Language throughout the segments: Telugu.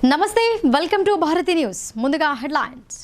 నమస్తే, వెల్కమ్ టు భారతి న్యూస్. ముందుగా హెడ్లైన్స్.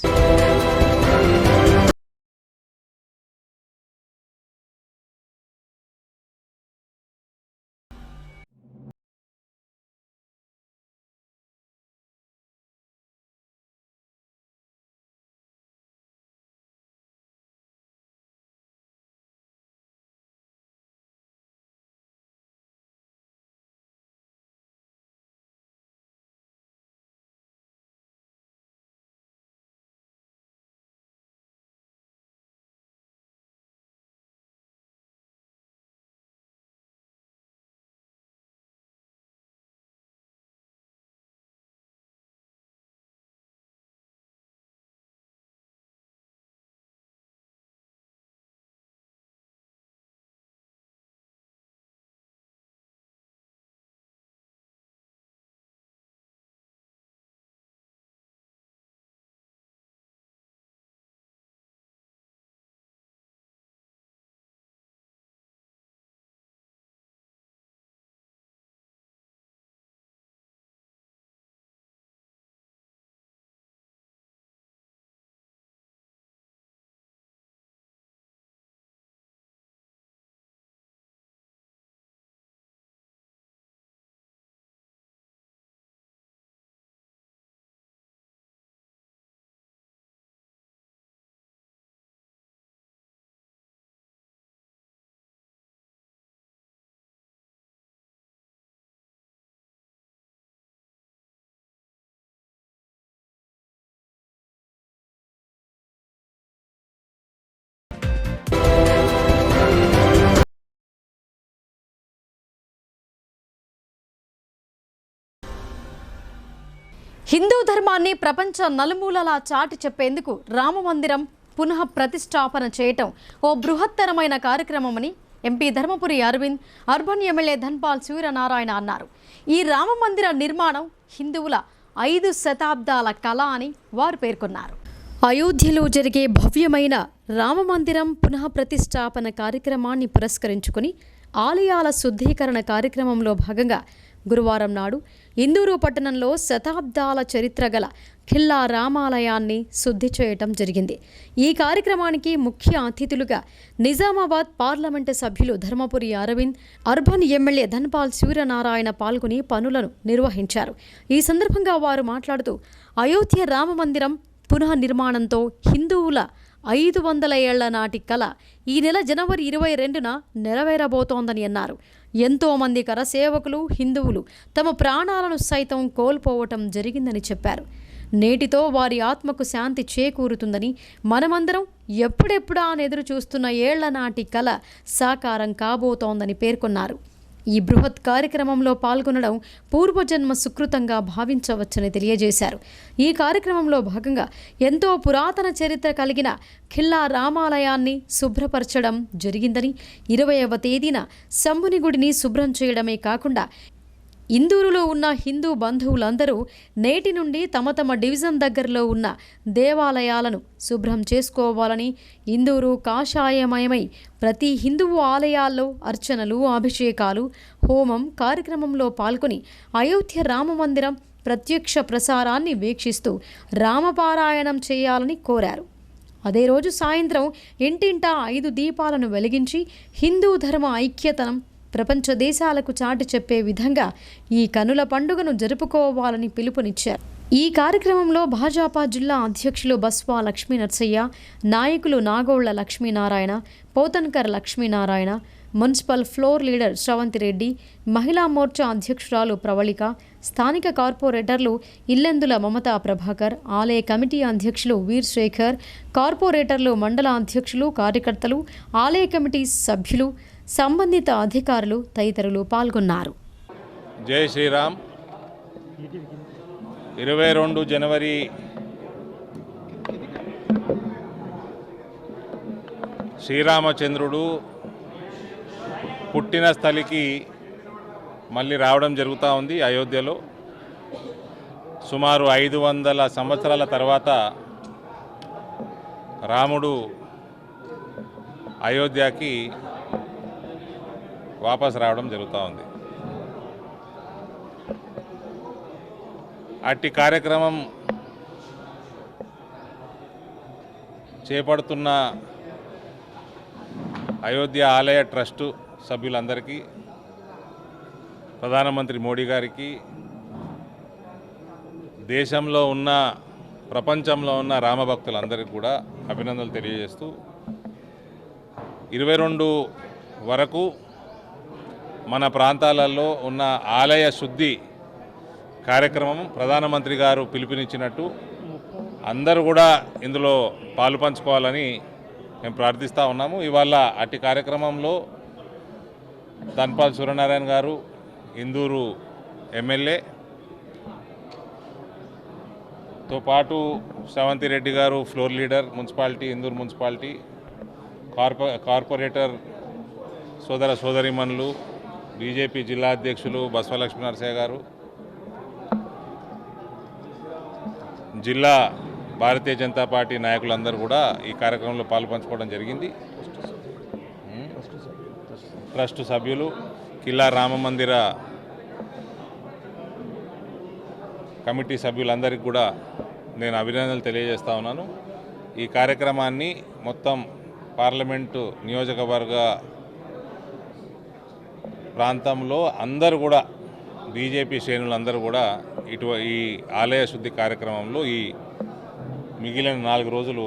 హిందూ ధర్మాన్ని ప్రపంచ నలుమూలలా చాటి చెప్పేందుకు రామమందిరం పునః ప్రతిష్టాపన చేయటం ఓ బృహత్తరమైన కార్యక్రమమని MP Dharmapuri Arvind, urban MLA Dhanpal Suryanarayana అన్నారు. ఈ రామమందిర నిర్మాణం హిందువుల 5 శతాబ్దాల కళ అని వారు పేర్కొన్నారు. అయోధ్యలో జరిగే భవ్యమైన రామమందిరం పునః ప్రతిష్టాపన కార్యక్రమాన్ని పురస్కరించుకుని ఆలయాల శుద్ధీకరణ కార్యక్రమంలో భాగంగా గురువారం నాడు ఇందూరు పట్టణంలో శతాబ్దాల చరిత్ర గల ఖిల్లా రామాలయాన్ని శుద్ధి చేయటం జరిగింది. ఈ కార్యక్రమానికి ముఖ్య అతిథులుగా నిజామాబాద్ పార్లమెంటు సభ్యులు ధర్మపురి అరవింద్, అర్బన్ ఎమ్మెల్యే ధన్పాల్ సూర్యనారాయణ పాల్గొని పనులను నిర్వహించారు. ఈ సందర్భంగా వారు మాట్లాడుతూ అయోధ్య రామమందిరం పునః నిర్మాణంతో హిందువుల 500 ఏళ్ల నాటి కళ ఈ నెల జనవరి 22న నెరవేరబోతోందని అన్నారు. ఎంతోమంది కరసేవకులు హిందువులు తమ ప్రాణాలను సైతం కోల్పోవటం జరిగిందని చెప్పారు. నేటితో వారి ఆత్మకు శాంతి చేకూరుతుందని, మనమందరం ఎప్పుడెప్పుడా అని ఎదురు చూస్తున్న ఏళ్ల నాటి కళ సాకారం కాబోతోందని పేర్కొన్నారు. ఈ బృహత్ కార్యక్రమంలో పాల్గొనడం పూర్వజన్మ సుకృతంగా భావించవచ్చని తెలియజేశారు. ఈ కార్యక్రమంలో భాగంగా ఎంతో పురాతన చరిత్ర కలిగిన ఖిల్లా రామాలయాన్ని శుభ్రపరచడం జరిగిందని, 20వ తేదీన శంభుని గుడిని శుభ్రం చేయడమే కాకుండా ఇందూరులో ఉన్న హిందూ బంధువులందరూ నేటి నుండి తమ తమ డివిజన్ దగ్గరలో ఉన్న దేవాలయాలను శుభ్రం చేసుకోవాలని, ఇందూరు కాషాయమయమై ప్రతి హిందువు ఆలయాల్లో అర్చనలు, అభిషేకాలు, హోమం కార్యక్రమంలో పాల్గొని అయోధ్య రామమందిరం ప్రత్యక్ష ప్రసారాన్ని వీక్షిస్తూ రామపారాయణం చేయాలని కోరారు. అదే రోజు సాయంత్రం ఇంటింటా 5 దీపాలను వెలిగించి హిందూ ధర్మ ఐక్యతను ప్రపంచ దేశాలకు చాటి చెప్పే విధంగా ఈ కనుల పండుగను జరుపుకోవాలని పిలుపునిచ్చారు. ఈ కార్యక్రమంలో భాజపా జిల్లా అధ్యక్షులు బస్వా లక్ష్మీ నర్సయ్య, నాయకులు Nagolla Lakshminarayana, Pothankar Lakshminarayana, municipal floor leader Sravanthi Reddy, మహిళా మోర్చా అధ్యక్షురాలు ప్రవళిక, స్థానిక కార్పొరేటర్లు ఇల్లెందుల మమతా ప్రభాకర్, ఆలయ కమిటీ అధ్యక్షులు వీర్ శేఖర్, కార్పొరేటర్లు, మండల అధ్యక్షులు, కార్యకర్తలు, ఆలయ కమిటీ సభ్యులు, సంబంధిత అధికారులు తదితరులు పాల్గొన్నారు. జై శ్రీరామ్. 22 జనవరి శ్రీరామచంద్రుడు పుట్టిన స్థలికి మళ్ళీ రావడం జరుగుతూ ఉంది. అయోధ్యలో సుమారు 500 సంవత్సరాల తర్వాత రాముడు అయోధ్యకి వాపస్ రావడం జరుగుతూ ఉంది. అట్టి కార్యక్రమం చేపడుతున్న అయోధ్య ఆలయ ట్రస్టు సభ్యులందరికీ, ప్రధానమంత్రి మోడీ గారికి, దేశంలో ఉన్న ప్రపంచంలో ఉన్న రామభక్తులందరికీ కూడా అభినందనలు తెలియజేస్తూ 22 వరకు మన ప్రాంతాలలో ఉన్న ఆలయ శుద్ధి కార్యక్రమం ప్రధానమంత్రి గారు పిలుపునిచ్చినట్టు అందరూ కూడా ఇందులో పాలు పంచుకోవాలని మేము ప్రార్థిస్తూ ఉన్నాము. ఇవాళ అట్టి కార్యక్రమంలో ధన్పాల్ సూర్యనారాయణ గారు, ఇందూరు ఎమ్మెల్యే తో పాటు శ్రవంతి రెడ్డి గారు, floor leader municipality, Indur municipality, corporator సోదర సోదరిమణులు, బీజేపీ జిల్లా అధ్యక్షులు బసవలక్ష్మీ నరసయ్య గారు, జిల్లా భారతీయ జనతా పార్టీ నాయకులందరూ కూడా ఈ కార్యక్రమంలో పాల్పంచుకోవడం జరిగింది. ట్రస్ట్ సభ్యులు, కిల్లా రామమందిర కమిటీ సభ్యులందరికీ కూడా నేను అభినందనలు తెలియజేస్తా ఉన్నాను. ఈ కార్యక్రమాన్ని మొత్తం పార్లమెంటు నియోజకవర్గ ప్రాంతంలో అందరూ కూడా బీజేపీ శ్రేణులందరూ కూడా ఈ ఆలయ శుద్ధి కార్యక్రమంలో ఈ మిగిలిన 4 రోజులు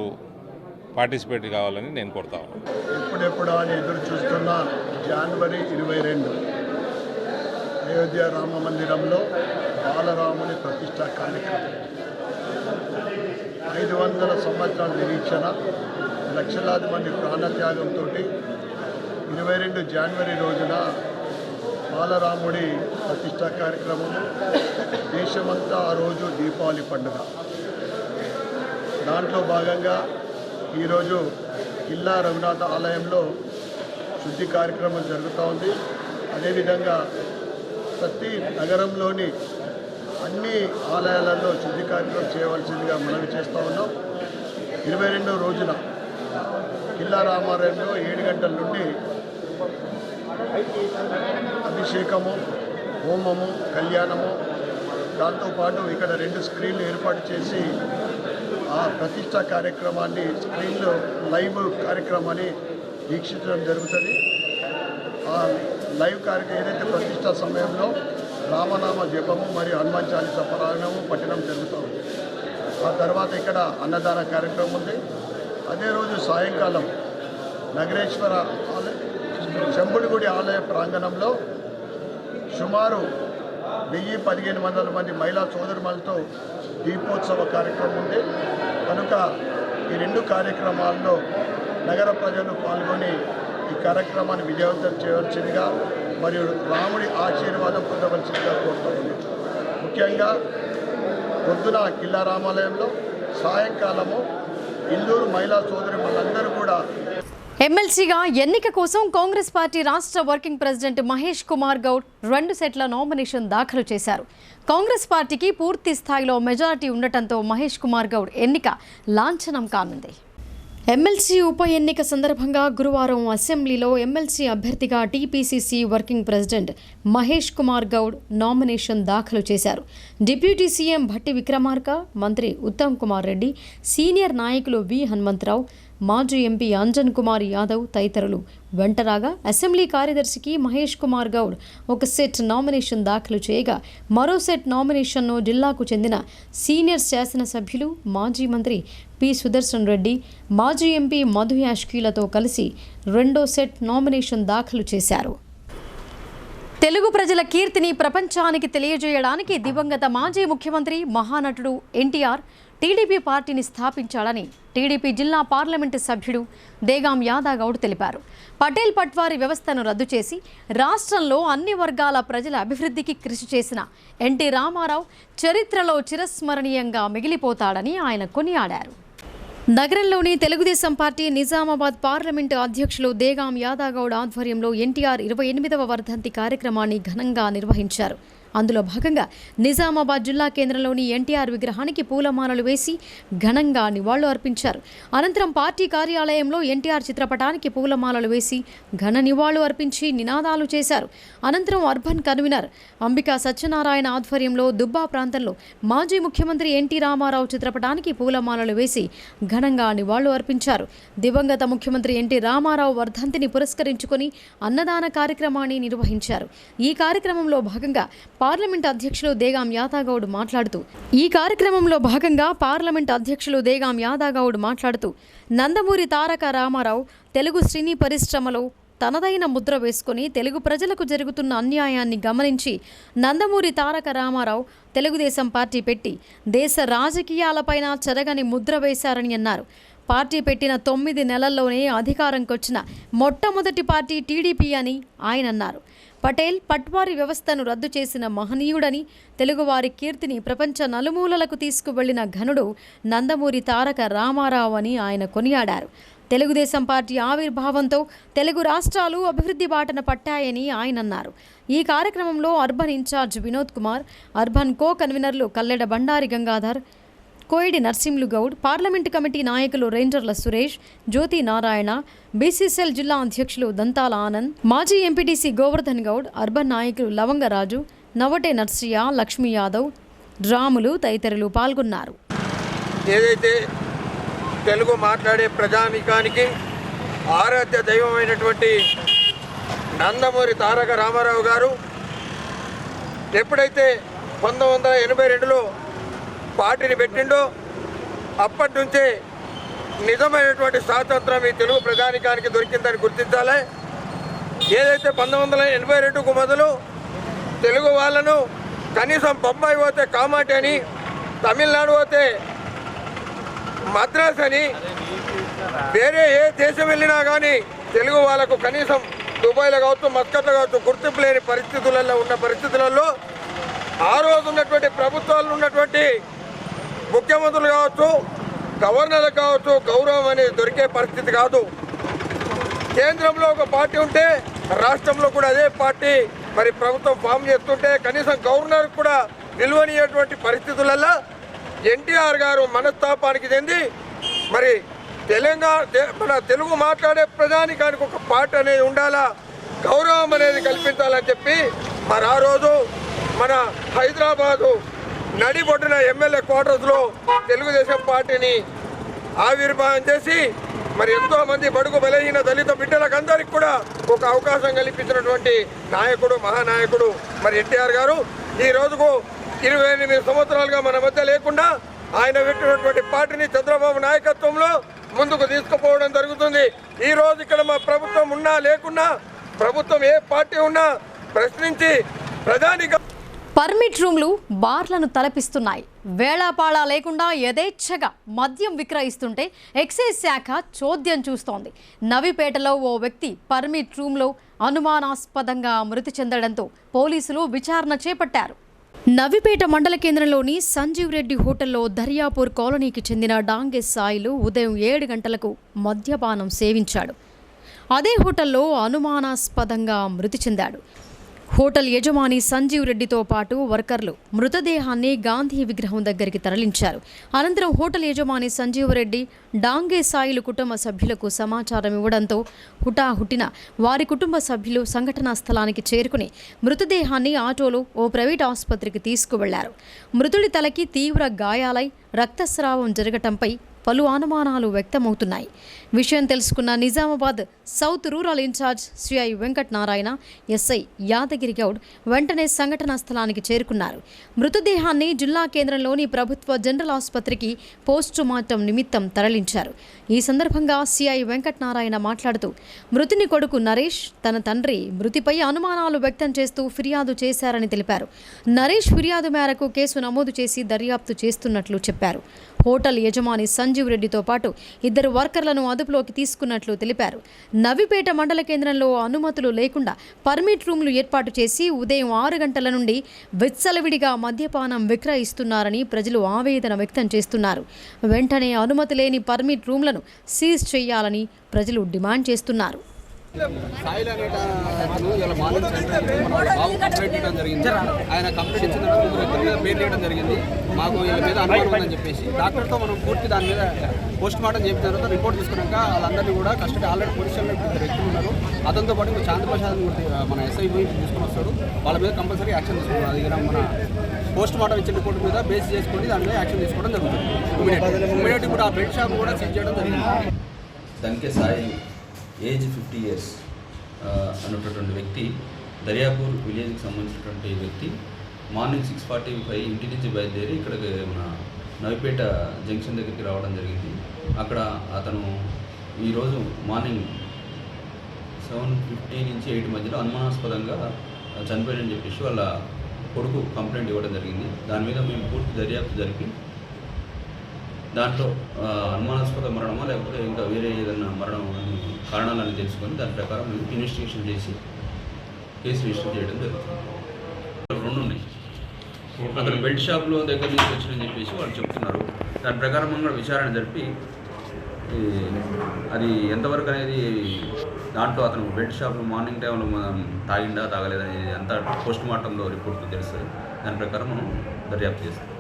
పార్టిసిపేట్ కావాలని నేను కోరుతా ఉన్నాను. ఎప్పుడెప్పుడు అని ఎదురు చూస్తున్న జనవరి 22 అయోధ్య రామ మందిరంలో బాలరాముని ప్రతిష్ఠా కార్యక్రమం 500 సంవత్సరాల నిరీక్షణ, లక్షలాది మంది ప్రాణత్యాగంతో 22 జనవరి రోజున బాలరాముడి ప్రతిష్ఠా కార్యక్రమము. దేశమంతా ఆ రోజు దీపావళి పండుగ. దాంట్లో భాగంగా ఈరోజు కిల్లా రఘునాథ ఆలయంలో శుద్ధి కార్యక్రమం జరుగుతూ ఉంది. అదేవిధంగా ప్రతి నగరంలోని అన్ని ఆలయాలలో శుద్ధి కార్యక్రమం చేయవలసిందిగా మనవి చేస్తూ ఉన్నాం. 22వ రోజున కిల్లా రామాలయంలో 7 గంటల నుండి అభిషేకము, హోమము, కళ్యాణము, దాంతోపాటు ఇక్కడ 2 స్క్రీన్లు ఏర్పాటు చేసి ఆ ప్రతిష్ఠా కార్యక్రమాన్ని స్క్రీన్లో లైవ్ కార్యక్రమాన్ని వీక్షించడం జరుగుతుంది. ఆ లైవ్ కార్యక్రమం ఏదైతే ప్రతిష్ఠా సమయంలో రామనామ జపము మరియు హనుమాన్ చాలీసా పారాయణము పఠనం జరుగుతుంది. ఆ తర్వాత ఇక్కడ అన్నదాన కార్యక్రమం ఉంది. అదే రోజు సాయంకాలం నగరేశ్వర శంభుడిగుడి ఆలయ ప్రాంగణంలో సుమారు 1000-1500 మంది మహిళా సోదరులతో దీపోత్సవ కార్యక్రమం ఉంది. కనుక ఈ 2 కార్యక్రమాల్లో నగర ప్రజలు పాల్గొని ఈ కార్యక్రమాన్ని విజయవంతం చేయవలసిందిగా మరియు రాముడి ఆశీర్వాదం పొందవలసిందిగా కోరుతుంది. ముఖ్యంగా పొద్దున కిల్లా రామాలయంలో, సాయంకాలము ఇందూరు మహిళా సోదరులందరూ కూడా. ఎమ్మెల్సీగా ఎన్నిక కోసం కాంగ్రెస్ పార్టీ రాష్ట్ర వర్కింగ్ ప్రెసిడెంట్ మహేష్ కుమార్ గౌడ్ 2 సెట్ల నామినేషన్ దాఖలు చేశారు. కాంగ్రెస్ పార్టీకి పూర్తి స్థాయిలో మెజారిటీ ఉండటంతో మహేష్ కుమార్ గౌడ్ ఎన్నిక లాంఛనం కానుంది. ఎమ్మెల్సీ ఉప ఎన్నిక సందర్భంగా గురువారం అసెంబ్లీలో ఎమ్మెల్సీ అభ్యర్థిగా TPCC working president Mahesh Kumar Goud nomination దాఖలు చేశారు. డిప్యూటీ సీఎం భట్టి విక్రమార్క, మంత్రి ఉత్తమ్ కుమార్ రెడ్డి, సీనియర్ నాయకులు వి హనుమంతరావు, మాజీ ఎంపీ అంజన్ కుమార్ యాదవ్ తదితరులు వెంటరాగా అసెంబ్లీ కార్యదర్శికి మహేష్ కుమార్ గౌడ్ 1 సెట్ నామినేషన్ దాఖలు చేయగా, మరో సెట్ నామినేషన్ను జిల్లాకు చెందిన సీనియర్ శాసనసభ్యులు, మాజీ మంత్రి పి సుదర్శన్ రెడ్డి, మాజీ ఎంపీ మధు యాష్కీలతో కలిసి 2వ సెట్ నామినేషన్ దాఖలు చేశారు. తెలుగు ప్రజల కీర్తిని ప్రపంచానికి తెలియజేయడానికి దివంగత మాజీ ముఖ్యమంత్రి, మహానటుడు ఎన్టీఆర్ టీడీపీ పార్టీని స్థాపించాలని టీడీపీ జిల్లా పార్లమెంటు సభ్యుడు దేగాం యాదవ్ గౌడ్ తెలిపారు. పటేల్ పట్వారీ వ్యవస్థను రద్దు చేసి రాష్ట్రంలో అన్ని వర్గాల ప్రజల అభివృద్ధికి కృషి చేసిన ఎన్టీ రామారావు చరిత్రలో చిరస్మరణీయంగా మిగిలిపోతాడని ఆయన కొనియాడారు. నగరంలోని తెలుగుదేశం పార్టీ నిజామాబాద్ పార్లమెంటు అధ్యక్షులు దేగాం యాదవ్ గౌడ్ ఆధ్వర్యంలో ఎన్టీఆర్ 28వ వర్ధంతి కార్యక్రమాన్ని ఘనంగా నిర్వహించారు. అందులో భాగంగా నిజామాబాద్ జిల్లా కేంద్రంలోని ఎన్టీఆర్ విగ్రహానికి పూలమాలలు వేసి ఘనంగా నివాళులు అర్పించారు. అనంతరం పార్టీ కార్యాలయంలో ఎన్టీఆర్ చిత్రపటానికి పూలమాలలు వేసి ఘన నివాళులు అర్పించి నినాదాలు చేశారు. అనంతరం అర్బన్ కన్వీనర్ అంబికా సత్యనారాయణ ఆధ్వర్యంలో దుబ్బా ప్రాంతంలో మాజీ ముఖ్యమంత్రి ఎన్టీ రామారావు చిత్రపటానికి పూలమాలలు వేసి ఘనంగా నివాళులు అర్పించారు. దివంగత ముఖ్యమంత్రి ఎన్టీ రామారావు వర్ధంతిని పురస్కరించుకొని అన్నదాన కార్యక్రమాన్ని నిర్వహించారు. ఈ కార్యక్రమంలో భాగంగా పార్లమెంట్ అధ్యక్షులు దేగాం యాదగౌడ్ మాట్లాడుతూ నందమూరి తారక రామారావు తెలుగు సినీ పరిశ్రమలో తనదైన ముద్ర వేసుకొని తెలుగు ప్రజలకు జరుగుతున్న అన్యాయాన్ని గమనించి నందమూరి తారక రామారావు తెలుగుదేశం పార్టీ పెట్టి దేశ రాజకీయాలపైన చెరగని ముద్ర వేశారని అన్నారు. పార్టీ పెట్టిన 9 నెలల్లోనే అధికారంకొచ్చిన మొట్టమొదటి పార్టీ టీడీపీ అని ఆయన అన్నారు. పటేల్ పట్వారీ వ్యవస్థను రద్దు చేసిన మహనీయుడని, తెలుగువారి కీర్తిని ప్రపంచ నలుమూలలకు తీసుకువెళ్లిన ఘనుడు నందమూరి తారక రామారావు అని ఆయన కొనియాడారు. తెలుగుదేశం పార్టీ ఆవిర్భావంతో తెలుగు రాష్ట్రాలు అభివృద్ధి బాటన పట్టాయని ఆయన అన్నారు. ఈ కార్యక్రమంలో urban in-charge Vinod Kumar, urban co కన్వీనర్లు కల్లెడ బండారి గంగాధర్, కోయిడి నర్సింహులు గౌడ్, పార్లమెంటు కమిటీ నాయకులు రేంజర్ల సురేష్, జ్యోతి నారాయణ, బీసీసీఎల్ జిల్లా అధ్యక్షులు దంతాల ఆనంద్, మాజీ ఎంపీటీసీ గోవర్ధన్ గౌడ్, అర్బన్ నాయకులు లవంగరాజు, నవటే నర్సియా, లక్ష్మీ యాదవ్, రాములు తదితరులు పాల్గొన్నారు. ఏదైతే తెలుగు మాట్లాడే ప్రజానీకానికి ఆరాధ్య దైవమైనటువంటి నందమూరి తారక రామారావు గారు ఎప్పుడైతే 1982లో పార్టీని పెట్టిండో అప్పటి నుంచే నిజమైనటువంటి స్వాతంత్రం ఈ తెలుగు ప్రజానీకానికి దొరికిందని గుర్తించాలి. ఏదైతే 1982కు మొదలు తెలుగు వాళ్ళను కనీసం బొంబాయి పోతే కామాటి అని, తమిళనాడు పోతే మద్రాస్ అని, వేరే ఏ దేశం వెళ్ళినా కానీ తెలుగు వాళ్ళకు కనీసం దుబాయ్లో కావచ్చు, మస్కట్లో కావచ్చు గుర్తింపు లేని పరిస్థితులలో ఆ రోజు ఉన్నటువంటి ప్రభుత్వాలు ఉన్నటువంటి ముఖ్యమంత్రులు కావచ్చు, గవర్నర్లు కావచ్చు గౌరవం అనేది దొరికే పరిస్థితి కాదు. కేంద్రంలో ఒక పార్టీ ఉంటే రాష్ట్రంలో కూడా అదే పార్టీ మరి ప్రభుత్వం ఫామ్ చేస్తుంటే కనీసం గవర్నర్ కూడా నిలువనియటువంటి పరిస్థితులలో ఎన్టీఆర్ గారు మనస్తాపానికి చెంది మరి మన తెలుగు మాట్లాడే ప్రజానికానికి ఒక పార్టీ అనేది ఉండాలా, గౌరవం అనేది కల్పించాలని చెప్పి మరి ఆ రోజు మన హైదరాబాదు నడిబొడ్డున ఎమ్మెల్యే క్వార్టర్స్లో తెలుగుదేశం పార్టీని ఆవిర్భావం చేసి మరి ఎంతోమంది బడుగు బలహీన దళిత బిడ్డలకు అందరికీ కూడా ఒక అవకాశం కల్పించినటువంటి నాయకుడు, మహానాయకుడు మరి ఎన్టీఆర్ గారు ఈ రోజుకు 28 సంవత్సరాలుగా మన మధ్య లేకుండా ఆయన పెట్టినటువంటి పార్టీని చంద్రబాబు నాయకత్వంలో ముందుకు తీసుకుపోవడం జరుగుతుంది. ఈ రోజు ఇక్కడ మా ప్రభుత్వం ఉన్నా లేకున్నా, ప్రభుత్వం ఏ పార్టీ ఉన్నా ప్రశ్నించి ప్రధానిగా పర్మిట్ రూమ్లు బార్లను తలపిస్తున్నాయి. వేళాపాళా లేకుండా యథేచ్ఛగా మద్యం విక్రయిస్తుంటే ఎక్సైజ్ శాఖ చోద్యం చూస్తోంది. నవిపేటలో ఓ వ్యక్తి పర్మిట్ రూమ్లో అనుమానాస్పదంగా మృతి చెందడంతో పోలీసులు విచారణ చేపట్టారు. నవిపేట మండల కేంద్రంలోని సంజీవ్ రెడ్డి హోటల్లో దర్యాపూర్ కాలనీకి చెందిన డాంగే సాయిలు ఉదయం 7 గంటలకు మద్యపానం సేవించాడు. అదే హోటల్లో అనుమానాస్పదంగా మృతి చెందాడు. హోటల్ యజమాని సంజీవ్ రెడ్డితో పాటు వర్కర్లు మృతదేహాన్ని గాంధీ విగ్రహం దగ్గరికి తరలించారు. అనంతరం హోటల్ యజమాని సంజీవ్ రెడ్డి డాంగే సాయిలు కుటుంబ సభ్యులకు సమాచారం ఇవ్వడంతో హుటాహుటిన వారి కుటుంబ సభ్యులు సంఘటనా స్థలానికి చేరుకుని మృతదేహాన్ని ఆటోలో ఓ ప్రైవేట్ ఆసుపత్రికి తీసుకువెళ్లారు. మృతుడి తలకి తీవ్ర గాయాలై రక్తస్రావం జరగటంపై పలు అనుమానాలు వ్యక్తమవుతున్నాయి. విషయం తెలుసుకున్న Nizamabad south rural incharge Shri Venkat Narayana, SI Yadagiri Goud వెంటనే సంఘటనా స్థలానికి చేరుకున్నారు. మృతదేహాన్ని జిల్లా కేంద్రంలోని ప్రభుత్వ జనరల్ ఆసుపత్రికి పోస్టుమార్టం నిమిత్తం తరలించారు. ఈ సందర్భంగా సిఐ వెంకట్ నారాయణ మాట్లాడుతూ మృతుని కొడుకు నరేష్ తన తండ్రి మృతిపై అనుమానాలు వ్యక్తం చేస్తూ ఫిర్యాదు చేశారని తెలిపారు. నరేష్ ఫిర్యాదు మేరకు కేసు నమోదు చేసి దర్యాప్తు చేస్తున్నట్లు చెప్పారు. హోటల్ యజమాని సంజీవ్ రెడ్డితో పాటు 2 వర్కర్లను అదుపులోకి తీసుకున్నట్లు తెలిపారు. నవిపేట మండల కేంద్రంలో అనుమతులు లేకుండా పర్మిట్ రూమ్లు ఏర్పాటు చేసి ఉదయం 6 గంటల నుండి విచ్చలవిడిగా మద్యపానం విక్రయిస్తున్నారని ప్రజలు ఆవేదన వ్యక్తం చేస్తున్నారు. వెంటనే అనుమతి లేని పర్మిట్ రూమ్లను సీజ్ చేయాలని ప్రజలు డిమాండ్ చేస్తున్నారు. సాయిల్ అనే అతను ఇలా మార్నింగ్ మన బాబు కంప్లైంట్ ఇవ్వడం జరిగింది. ఆయన కంప్లైంట్ ఇచ్చిన తర్వాత ముగ్గురు వ్యక్తుల మీద పేరు వేయడం జరిగింది. మాకు వీళ్ళ మీద అనుమానం ఉందని చెప్పేసి డాక్టర్తో మనం పూర్తి దాని మీద పోస్ట్ మార్టం చేసిన తర్వాత రిపోర్ట్ తీసుకున్నాక వాళ్ళందరినీ కూడా కస్టడీ ఆల్రెడీ పొజిషన్లో ఇద్దరు వ్యక్తులు ఉన్నారు. అతనితో పాటు చాంద్రప్రసాద్ మన ఎస్ఐ పోయి తీసుకుని వస్తాడు. వాళ్ళ మీద కంపల్సరీ యాక్షన్ తీసుకుంటారు. అది మన పోస్ట్ మార్టం ఇచ్చిన రిపోర్ట్ మీద బేస్ చేసుకొని దాని మీద యాక్షన్ తీసుకోవడం జరుగుతుంది. ఇమీడియట్ ఇప్పుడు ఆ బెడ్ షాప్ కూడా సీజ్ చేయడం జరిగింది. దానికే సాయి ఏజ్ 50 years అన్నటువంటి వ్యక్తి దర్యాపూర్ విలేజ్కి సంబంధించినటువంటి వ్యక్తి మార్నింగ్ 6:45 ఇంటి నుంచి బయలుదేరి ఇక్కడికి మన నవిపేట జంక్షన్ దగ్గరికి రావడం జరిగింది. అక్కడ అతను ఈరోజు మార్నింగ్ 7:50 నుంచి 8 మధ్యలో అనుమానాస్పదంగా చనిపోయాడని చెప్పేసి వాళ్ళ కొడుకు కంప్లైంట్ ఇవ్వడం జరిగింది. దాని మీద మేము పూర్తి దర్యాప్తు జరిపి దాంట్లో అనుమానాస్పద మరణమా లేకపోతే ఇంకా వేరే ఏదైనా మరణం కారణాలని తెలుసుకొని దాని ప్రకారం మేము ఇన్వెస్టిగేషన్ చేసి కేసు రిజిస్టర్ చేయడం జరుగుతుంది. 2 ఉన్నాయి. అతను బెల్ట్ షాప్లో దగ్గర నుంచి వచ్చిందని చెప్పేసి వాళ్ళు చెప్తున్నారు. దాని ప్రకారం మనం కూడా విచారణ జరిపి అది ఎంతవరకు అనేది దాంట్లో అతను బెల్ట్ షాప్లో మార్నింగ్ టైంలో మనం తాగిందా తాగలేదనేది అంతా పోస్ట్ మార్టంలో రిపోర్ట్ తెలుస్తుంది. దాని ప్రకారం మనం దర్యాప్తు చేస్తాం.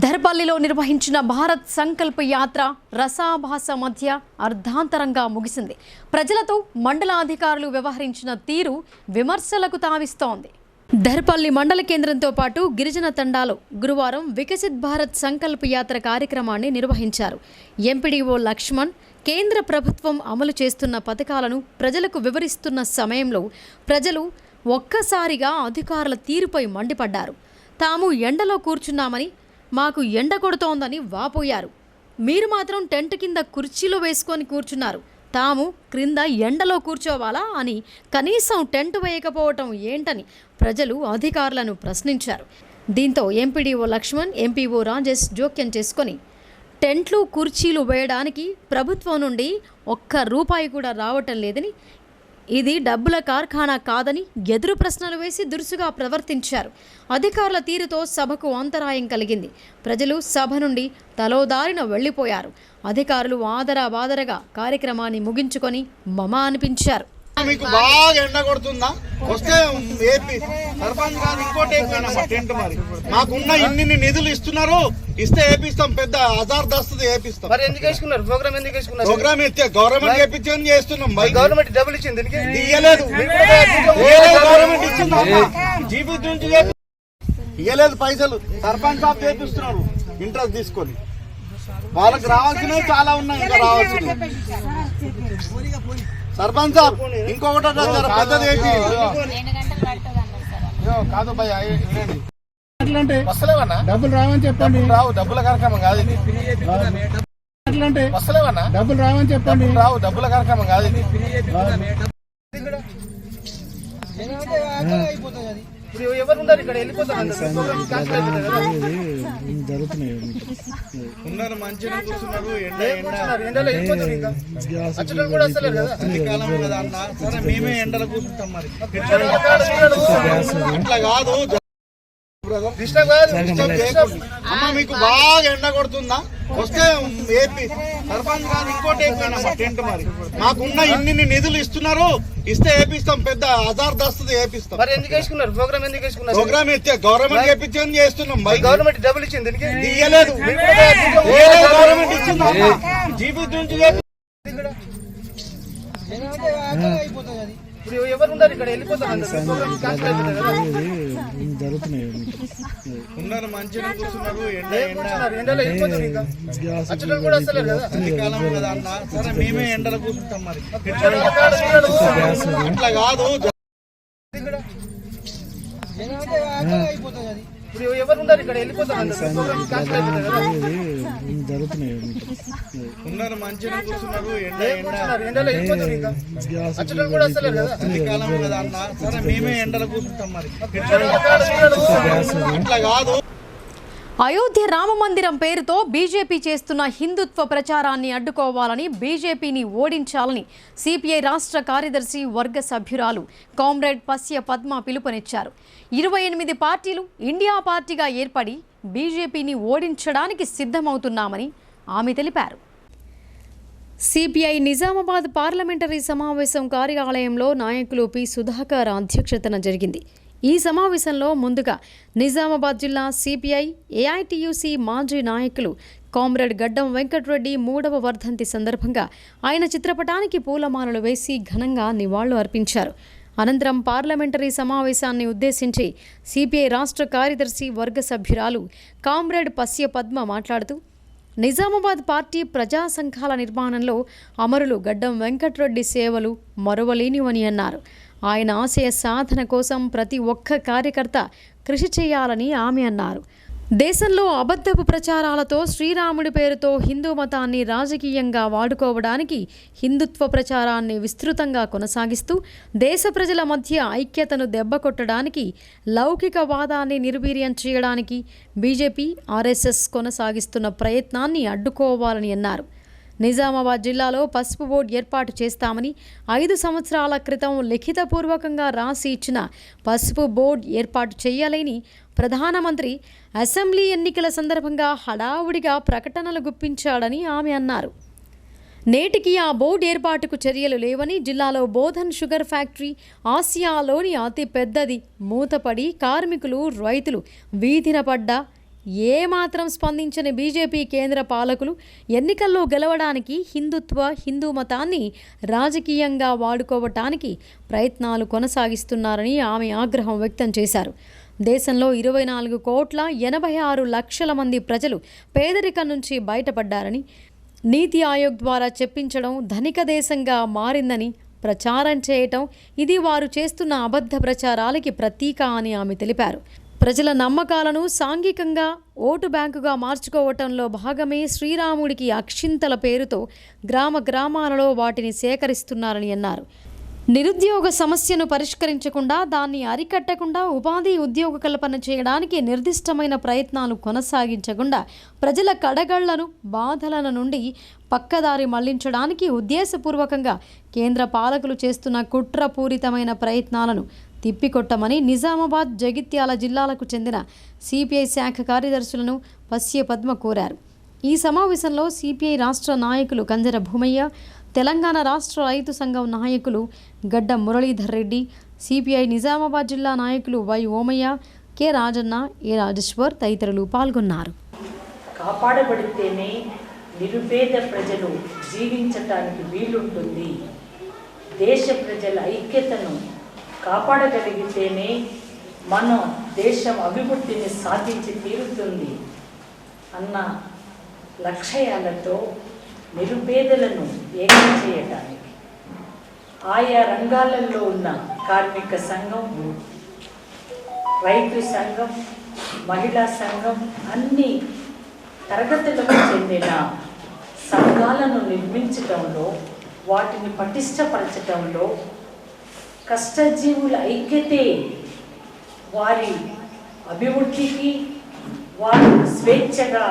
దర్పల్లిలో నిర్వహించిన భారత్ సంకల్ప యాత్ర రసాభాస మధ్య అర్ధాంతరంగా ముగిసింది. ప్రజలతో మండల అధికారులు వ్యవహరించిన తీరు విమర్శలకు తావిస్తోంది. దర్పల్లి మండల కేంద్రంతో పాటు గిరిజన తండాలో గురువారం వికసిత్ భారత్ సంకల్ప యాత్ర కార్యక్రమాన్ని నిర్వహించారు. ఎంపీడీఓ లక్ష్మణ్ కేంద్ర ప్రభుత్వం అమలు చేస్తున్న పథకాలను ప్రజలకు వివరిస్తున్న సమయంలో ప్రజలు ఒక్కసారిగా అధికారుల తీరుపై మండిపడ్డారు. తాము ఎండలో కూర్చున్నామని, మాకు ఎండ కొడుతోందని వాపోయారు. మీరు మాత్రం టెంట్ కింద కుర్చీలో వేసుకొని కూర్చున్నారు. తాము క్రింద ఎండలో కూర్చోవాలా అని కనీసం టెంట్ వేయకపోవటం ఏంటని ప్రజలు అధికారులను ప్రశ్నించారు. దీంతో ఎంపీడీఓ లక్ష్మణ్, ఎంపీఓ రాజేష్ జోక్యం చేసుకొని టెంట్లు కుర్చీలు వేయడానికి ప్రభుత్వం నుండి ₹1 కూడా రావటం లేదని, ఇది డబ్బుల కార్ఖానా కాదని ఎదురు ప్రశ్నలు వేసి దురుసుగా ప్రవర్తించారు. అధికారుల తీరుతో సభకు అంతరాయం కలిగింది. ప్రజలు సభ నుండి తలోదారిన వెళ్లిపోయారు. అధికారులు ఆదరబాదరగా కార్యక్రమాన్ని ముగించుకొని మమ అనిపించారు. మీకు బాగా ఎండ కొడుతుందా వస్తే ఏపీ సర్పంచ్ గారు ఇంకోటి ఏపీ టెంట్ మరి మాకున్న ఇన్ని నిధులు ఇస్తున్నారు, ఇస్తే ఏపిస్తాం. పెద్ద హజార్ దస్తుంది ఏపిస్తాం. మరి ఎందుకు వేసుకున్నారు ప్రోగ్రామ్? ఎందుకు వేసుకున్నారు ప్రోగ్రామ్ ఇస్తే గవర్నమెంట్ చేపించని చేస్తున్నాం. గవర్నమెంట్ డబ్బులు ఇచ్చింది ఇయ్యలేదు. గవర్నమెంట్ ఇచ్చింది జీపీ నుంచి ఇయ్యలేదు పైసలు. సర్పంచ్ సాబ్ చేపిస్తున్నారు ఇంట్రెస్ట్ తీసుకొని. వాళ్ళకి రావాల్సినవి చాలా ఉన్నాయి, ఇంకా రావాల్సినవి. సర్పంచ్ సాబ్ ఇంకొకటి పెద్దది ఏంటి కాదు భయ వస్తలేవన్నా డబ్బులు రావని చెప్పండి. రావు డబ్బుల కార్యక్రమం కాదు ఇది. వస్తలేవన్నా డబ్బులు రావని చెప్పండి. రావు డబ్బుల కార్యక్రమం కాదు ఇది. ఎవరు ఉన్నారు ఇక్కడ? వెళ్ళిపోతారు. ఉన్నారు మంచిగా కూర్చున్నారు. ఎండలో వెళ్ళిపోతారు. ఇంకా అచ్చడం కూడా వస్తలేరు కదా. చలికాలం కదా అన్న. సరే మేమే ఎండలో కూర్చుంటాం. మరి అట్లా కాదు అమ్మ. మీకు బాగా ఎండ కొడుతుందా వస్తే ఏపీ సర్పంచ్ గారు ఇంకోటి ఏపీ టెంట్ మరి మాకున్న ఇన్ని నిధులు ఇస్తున్నారు, ఇస్తే ఏపిస్తాం. పెద్ద హజార్ దస్తుంది ఏపిస్తాం. మరి ఎందుకు వేసుకున్నారు ప్రోగ్రామ్? ఎందుకు వేసుకున్నారు? ప్రోగ్రామ్ ఇస్తే గవర్నమెంట్ చేపించని చేస్తున్నాం. గవర్నమెంట్ డబ్బులు ఇచ్చింది ఇయ్యలేదు. గవర్నమెంట్ ఇచ్చింది జీపీ నుంచి. ఎవరు ఉన్నారు ఇక్కడ? వెళ్ళిపోతారు. ఉన్నారు మంచిగా కూర్చున్నారు. ఎండలో వెళ్ళిపోతారు. ఇంకా అచ్చడం కూడా వస్తలేరు కదా. చలికాలం కదా అన్న. సరే మేమే ఎండలో కూర్చుంటాం. మరి అట్లా కాదు ఎవరు ఉన్నారు ఇక్కడ? వెళ్ళిపోతారు. ఉన్నారు మంచిగా కూర్చున్నారు. ఎండలో వెళ్ళిపోతారు. ఇంకా అచ్చడం కూడా వస్తలేరు కదా. చలికాలం కదా అన్న. సరే మేమే ఎండలో కూర్చుంటాం. మరి అట్లా కాదు. అయోధ్య రామ మందిరం పేరుతో బీజేపీ చేస్తున్న హిందుత్వ ప్రచారాన్ని అడ్డుకోవాలని, బీజేపీని ఓడించాలని సిపిఐ రాష్ట్ర కార్యదర్శి వర్గ సభ్యురాలు కామ్రేడ్ పస్య పద్మ పిలుపునిచ్చారు. 28 పార్టీలు ఇండియా పార్టీగా ఏర్పడి బీజేపీని ఓడించడానికి సిద్ధమవుతున్నామని ఆమె తెలిపారు. సిపిఐ నిజామాబాద్ పార్లమెంటరీ సమావేశం కార్యాలయంలో నాయకులు పి సుధాకర్ అధ్యక్షతన జరిగింది. ఈ సమావేశంలో ముందుగా నిజామాబాద్ జిల్లా సిపిఐ ఏఐటియుసి మాజీ నాయకులు కామ్రేడ్ గడ్డం వెంకటరెడ్డి 3వ వర్ధంతి సందర్భంగా ఆయన చిత్రపటానికి పూలమాలలు వేసి ఘనంగా నివాళులు అర్పించారు. అనంతరం పార్లమెంటరీ సమావేశాన్ని ఉద్దేశించి సిపిఐ రాష్ట్ర కార్యదర్శి వర్గ సభ్యురాలు కామ్రేడ్ పస్య పద్మ మాట్లాడుతూ నిజామాబాద్ పార్టీ ప్రజా సంఘాల నిర్మాణంలో అమరులు గడ్డం వెంకటరెడ్డి సేవలు మరువలేనివని అన్నారు. ఆయన ఆశయ సాధన కోసం ప్రతి ఒక్క కార్యకర్త కృషి చేయాలని ఆమె అన్నారు. దేశంలో అబద్ధపు ప్రచారాలతో శ్రీరాముడి పేరుతో హిందూ మతాన్ని రాజకీయంగా వాడుకోవడానికి హిందుత్వ ప్రచారాన్ని విస్తృతంగా కొనసాగిస్తూ దేశ ప్రజల మధ్య ఐక్యతను దెబ్బకొట్టడానికి లౌకికవాదాన్ని నిర్వీర్యం చేయడానికి బీజేపీ ఆర్ఎస్ఎస్ కొనసాగిస్తున్న ప్రయత్నాన్ని అడ్డుకోవాలని అన్నారు. నిజామాబాద్ జిల్లాలో పసుపు బోర్డు ఏర్పాటు చేస్తామని 5 సంవత్సరాల క్రితం లిఖితపూర్వకంగా రాసి ఇచ్చిన పసుపు బోర్డు ఏర్పాటు చేయాలని ప్రధానమంత్రి అసెంబ్లీ ఎన్నికల సందర్భంగా హడావుడిగా ప్రకటనలు గుప్పించాడని ఆమె అన్నారు. నేటికి ఆ బోర్డు ఏర్పాటుకు చర్యలు లేవని, జిల్లాలో బోధన్ షుగర్ ఫ్యాక్టరీ ఆసియాలోని అతి పెద్దది మూతపడి కార్మికులు రైతులు వీధిన పడ్డా ఏమాత్రం స్పందించని బీజేపీ కేంద్ర పాలకులు ఎన్నికల్లో గెలవడానికి హిందూ మతాన్ని రాజకీయంగా వాడుకోవటానికి ప్రయత్నాలు కొనసాగిస్తున్నారని ఆమె ఆగ్రహం వ్యక్తం చేశారు. దేశంలో 24,86,00,000 మంది ప్రజలు పేదరికం నుంచి బయటపడ్డారని, నీతి ఆయోగ్ ద్వారా చెప్పించడం ధనిక దేశంగా మారిందని ప్రచారం చేయటం ఇది వారు చేస్తున్న అబద్ధ ప్రచారాలకి ప్రతీక అని ఆమె తెలిపారు. ప్రజల నమ్మకాలను సాంఘికంగా ఓటు బ్యాంకుగా మార్చుకోవటంలో భాగమే శ్రీరాముడికి అక్షింతల పేరుతో గ్రామాలలో వాటిని సేకరిస్తున్నారని అన్నారు. నిరుద్యోగ సమస్యను పరిష్కరించకుండా, దాన్ని అరికట్టకుండా, ఉపాధి ఉద్యోగ కల్పన చేయడానికి నిర్దిష్టమైన ప్రయత్నాలు కొనసాగించకుండా ప్రజల కడగళ్లను బాధల నుండి పక్కదారి మళ్లించడానికి ఉద్దేశపూర్వకంగా కేంద్ర పాలకులు చేస్తున్న కుట్రపూరితమైన ప్రయత్నాలను తిప్పికొట్టమని నిజామాబాద్, జగిత్యాల జిల్లాలకు చెందిన సిపిఐ శాఖ కార్యదర్శులను పస్య పద్మ కోరారు. ఈ సమావేశంలో సిపిఐ రాష్ట్ర నాయకులు కంజర భూమయ్య, తెలంగాణ రాష్ట్ర రైతు సంఘం నాయకులు గడ్డ మురళీధర్ రెడ్డి, సిపిఐ నిజామాబాద్ జిల్లా నాయకులు వై ఓమయ్య, కె రాజన్న, ఏ రాజేశ్వర్ తదితరులు పాల్గొన్నారు. కాపాడబడితేనే నిరుపేద ప్రజలు జీవించటానికి వీలుంటుంది. దేశ ప్రజల ఐక్యతను కాపాడగలిగితేనే మనం దేశం అభివృద్ధిని సాధించి తీరుతుంది అన్న లక్ష్యాలతో నిరుపేదలను ఏకం చేయటానికి ఆయా రంగాలలో ఉన్న కార్మిక సంఘం, రైతు సంఘం, మహిళా సంఘం అన్ని తరగతులకు చెందిన సంఘాలను నిర్మించడంలో, వాటిని పటిష్టపరచడంలో కష్టజీవుల ఐక్యతే వారి అభివృద్ధికి, వారి స్వేచ్ఛగా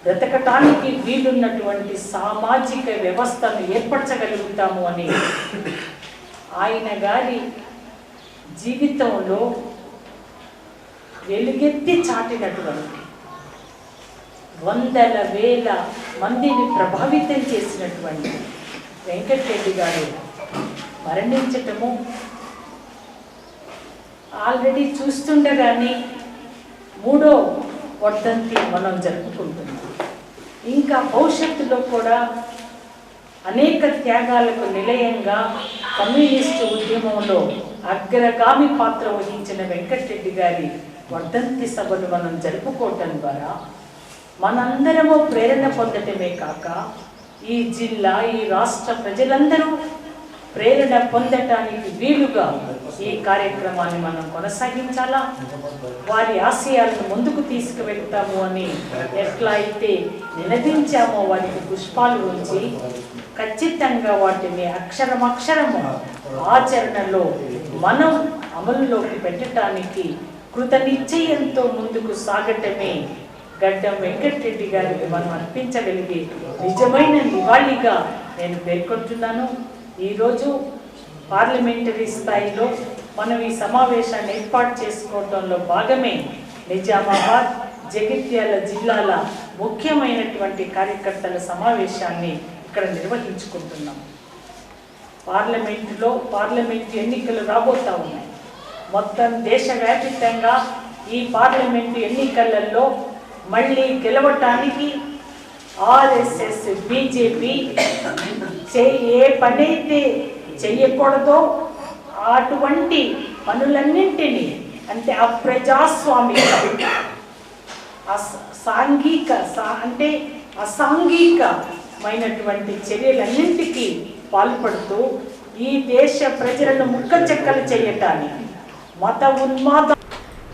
బ్రతకటానికి వీలున్నటువంటి సామాజిక వ్యవస్థను ఏర్పరచగలుగుతాము అని ఆయన గారి జీవితంలో వెలుగెత్తి చాటినటువంటి, వందల వేల మందిని ప్రభావితం చేసినటువంటి వెంకటరెడ్డి గారు మరణించటము ఆల్రెడీ చూస్తుండగానే 3వ వర్ధంతి మనం జరుపుకుంటున్నాం. ఇంకా భవిష్యత్తులో కూడా అనేక త్యాగాలకు నిలయంగా కమ్యూనిస్టు ఉద్యమంలో అగ్రగామి పాత్ర వహించిన వెంకటరెడ్డి గారి వర్ధంతి సభను మనం జరుపుకోవటం ద్వారా మనందరము ప్రేరణ పొందటమే కాక ఈ జిల్లా, ఈ రాష్ట్ర ప్రజలందరూ ప్రేరణ పొందటానికి వీలుగా ఈ కార్యక్రమాన్ని మనం కొనసాగించాలా. వారి ఆశయాలను ముందుకు తీసుకువెళ్తాము అని ఎట్లా అయితే నినదించామో వారికి పుష్పాలు ఉంచి ఖచ్చితంగా వాటిని అక్షరమక్షరము ఆచరణలో మనం అమలులోకి పెట్టడానికి కృతనిశ్చయంతో ముందుకు సాగటమే గడ్డం వెంకటరెడ్డి గారికి మనం అర్పించగలిగే నిజమైన నివాళిగా నేను పేర్కొంటున్నాను. ఈరోజు పార్లమెంటరీ స్థాయిలో మనం ఈ సమావేశాన్ని ఏర్పాటు చేసుకోవడంలో భాగమే నిజామాబాద్, జగిత్యాల జిల్లాల ముఖ్యమైనటువంటి కార్యకర్తల సమావేశాన్ని ఇక్కడ ఇక్కడ నిర్వహించుకుంటున్నాం. పార్లమెంట్ ఎన్నికలు రాబోతా ఉన్నాయి. మొత్తం దేశవ్యాప్తంగా ఈ పార్లమెంటు ఎన్నికలలో మళ్ళీ గెలవటానికి ఆర్ఎస్ఎస్ బీజేపీ ఏ పనైతే చేయకూడదో అటువంటి పనులన్నింటినీ అంటే అప్రజాస్వామిక అసాంఘికమైనటువంటి చర్యలన్నింటికీ పాల్పడుతూ ఈ దేశ ప్రజలను ముక్కచెక్కలు చేయటానికి మత ఉన్మాద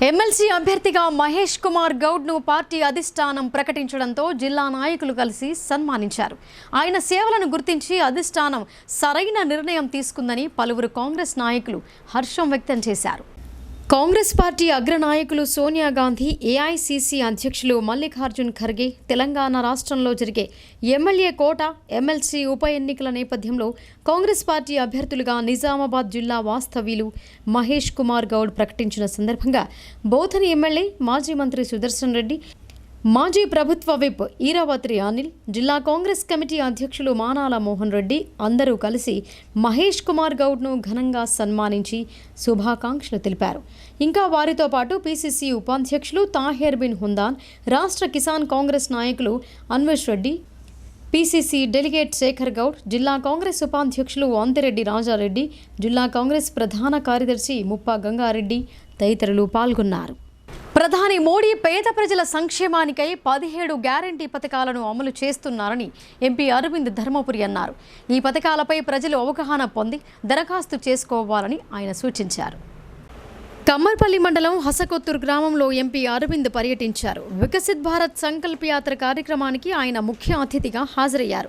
ఎమ్మెల్సీ అభ్యర్థిగా మహేష్ కుమార్ గౌడ్ను పార్టీ అధిష్టానం ప్రకటించడంతో జిల్లా నాయకులు కలిసి సన్మానించారు. ఆయన సేవలను గుర్తించి అధిష్టానం సరైన నిర్ణయం తీసుకుందని పలువురు కాంగ్రెస్ నాయకులు హర్షం వ్యక్తం చేశారు. కాంగ్రెస్ పార్టీ అగ్రనాయకులు సోనియా గాంధీ, ఏఐసీసీ అధ్యక్షులు మల్లికార్జున్ ఖర్గే తెలంగాణ రాష్ట్రంలో జరిగే ఎమ్మెల్యే కోట, ఎమ్మెల్సీ ఉప ఎన్నికల నేపథ్యంలో కాంగ్రెస్ పార్టీ అభ్యర్థులుగా నిజామాబాద్ జిల్లా వాస్తవ్యులు మహేష్ కుమార్ గౌడ్ ప్రకటించిన సందర్భంగా బోధని ఎమ్మెల్యే మాజీ మంత్రి సుదర్శన్ రెడ్డి, మాజీ ప్రభుత్వ విప్ ఈరావత్రి అనిల్, జిల్లా కాంగ్రెస్ కమిటీ అధ్యక్షులు మానాల మోహన్ రెడ్డి అందరూ కలిసి మహేష్ కుమార్ గౌడ్ను ఘనంగా సన్మానించి శుభాకాంక్షలు తెలిపారు. ఇంకా వారితో పాటు పీసీసీ ఉపాధ్యక్షులు తాహేర్ బిన్ హుందాన్, రాష్ట్ర కిసాన్ కాంగ్రెస్ నాయకులు అన్వేష్ రెడ్డి, పీసీసీ డెలిగేట్ శేఖర్ గౌడ్, జిల్లా కాంగ్రెస్ ఉపాధ్యక్షులు అంతిరెడ్డి రాజారెడ్డి, జిల్లా కాంగ్రెస్ ప్రధాన కార్యదర్శి ముప్పా గంగారెడ్డి తదితరులు పాల్గొన్నారు. ప్రధాని మోడీ పేద ప్రజల సంక్షేమానికై 17 గ్యారంటీ పథకాలను అమలు చేస్తున్నారని ఎంపీ అరవింద్ ధర్మపురి అన్నారు. ఈ పథకాలపై ప్రజలు అవగాహన పొంది దరఖాస్తు చేసుకోవాలని ఆయన సూచించారు. కమ్మర్పల్లి మండలం హసకొత్తూరు గ్రామంలో ఎంపీ అరవింద్ పర్యటించారు. వికసిత్ భారత్ సంకల్ప యాత్ర కార్యక్రమానికి ఆయన ముఖ్య అతిథిగా హాజరయ్యారు.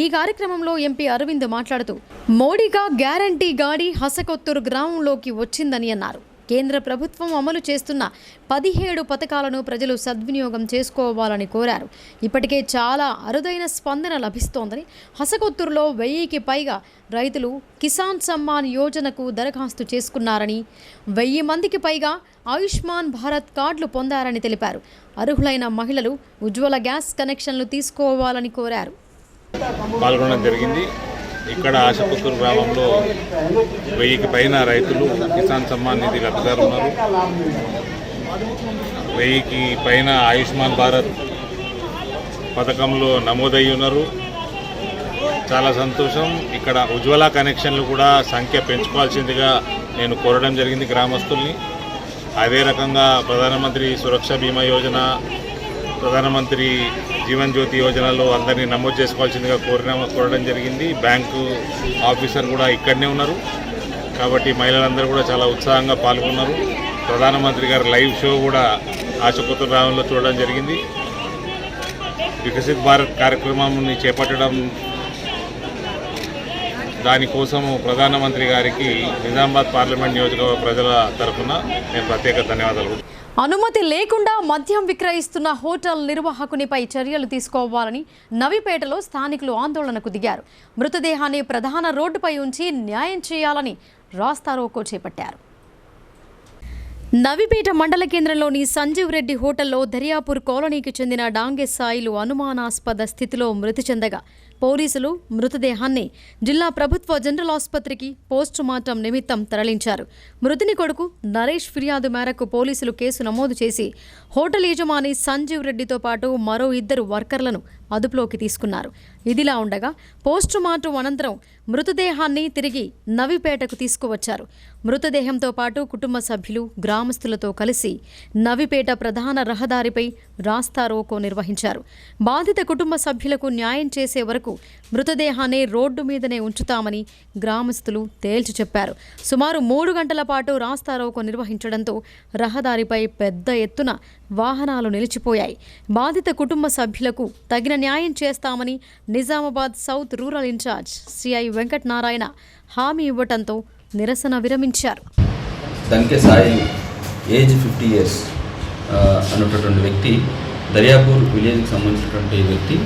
ఈ కార్యక్రమంలో ఎంపీ అరవింద్ మాట్లాడుతూ మోడీగా గ్యారంటీ గాడి హసకొత్తూరు గ్రామంలోకి వచ్చిందని అన్నారు. కేంద్ర ప్రభుత్వం అమలు చేస్తున్న 17 పథకాలను ప్రజలు సద్వినియోగం చేసుకోవాలని కోరారు. ఇప్పటికే చాలా అరుదైన స్పందన లభిస్తోందని, హసకొత్తూరులో 1000కి పైగా రైతులు కిసాన్ సమ్మాన్ యోజనకు దరఖాస్తు చేసుకున్నారని, 1000 మందికి పైగా ఆయుష్మాన్ భారత్ కార్డులు పొందారని తెలిపారు. అర్హులైన మహిళలు ఉజ్వల గ్యాస్ కనెక్షన్లు తీసుకోవాలని కోరారు. పాల్గొనడం జరిగింది. ఇక్కడ ఆశపుత్తూరు గ్రామంలో 1000కి పైన రైతులు కిసాన్ సమ్మాన్ నిధి లబ్ధిదారు ఉన్నారు. 1000కి పైన ఆయుష్మాన్ భారత్ పథకంలో నమోదయ్యి ఉన్నారు. చాలా సంతోషం. ఇక్కడ ఉజ్వల కనెక్షన్లు కూడా సంఖ్య పెంచుకోవాల్సిందిగా నేను కోరడం జరిగింది గ్రామస్తుల్ని. అదే రకంగా ప్రధానమంత్రి సురక్ష బీమా యోజన, ప్రధానమంత్రి జీవన్ జ్యోతి యోజనలో అందరినీ నమోదు చేసుకోవాల్సిందిగా కోరడం జరిగింది. బ్యాంకు ఆఫీసర్ కూడా ఇక్కడనే ఉన్నారు కాబట్టి మహిళలందరూ కూడా చాలా ఉత్సాహంగా పాల్గొన్నారు. ప్రధానమంత్రి గారి లైవ్ షో కూడా ఆశపుత్తూరు గ్రామంలో చూడడం జరిగింది. వికసిత్ భారత్ కార్యక్రమాన్ని చేపట్టడం దానికోసము ప్రధానమంత్రి గారికి నిజామాబాద్ పార్లమెంట్ నియోజకవర్గ ప్రజల తరఫున నేను ప్రత్యేక ధన్యవాదాలు. అనుమతి లేకుండా మద్యం విక్రయిస్తున్న హోటల్ నిర్వాహకునిపై చర్యలు తీసుకోవాలని నవిపేటలో స్థానికులు ఆందోళనకు దిగారు. మృతదేహాన్ని ప్రధాన రోడ్డుపై ఉంచి న్యాయం చేయాలని రాస్తారోకో చేపట్టారు. నవిపేట మండల కేంద్రంలోని సంజీవ్ రెడ్డి హోటల్లో దర్యాపూర్ కాలనీకి చెందిన డాంగే సాయిలు అనుమానాస్పద స్థితిలో మృతి చెందగా పోలీసులు మృతదేహాన్ని జిల్లా ప్రభుత్వ జనరల్ ఆసుపత్రికి పోస్టుమార్టం నిమిత్తం తరలించారు. మృతుని కొడుకు నరేష్ ఫిర్యాదు మేరకు పోలీసులు కేసు నమోదు చేసి హోటల్ యజమాని సంజీవ్ రెడ్డితో పాటు మరో 2 వర్కర్లను అదుపులోకి తీసుకున్నారు. ఇదిలా ఉండగా పోస్టుమార్టం అనంతరం మృతదేహాన్ని తిరిగి నవిపేటకు తీసుకువచ్చారు. మృతదేహంతో పాటు కుటుంబ సభ్యులు, గ్రామస్తులతో కలిసి నవిపేట ప్రధాన రహదారిపై రాస్తారోకో నిర్వహించారు. బాధిత కుటుంబ సభ్యులకు న్యాయం చేసే వరకు మృతదేహాన్ని రోడ్డు మీదనే ఉంచుతామని గ్రామస్తులు తేల్చి చెప్పారు. సుమారు 3 గంటల పాటు రాస్తారోకో నిర్వహించడంతో రహదారిపై పెద్ద ఎత్తున వాహనాలు నిలిచిపోయాయి. బాధిత కుటుంబ సభ్యులకు తగిన న్యాయం చేస్తామని Nizamabad south rural incharge CI Venkatanarayana హామీ ఇవ్వడంతో నిరసన విరమించారు. దంకే సాయి ఏజ్ 50 years అన్నటువంటి వ్యక్తి, దర్యాపూర్ విలేజ్కి సంబంధించినటువంటి వ్యక్తి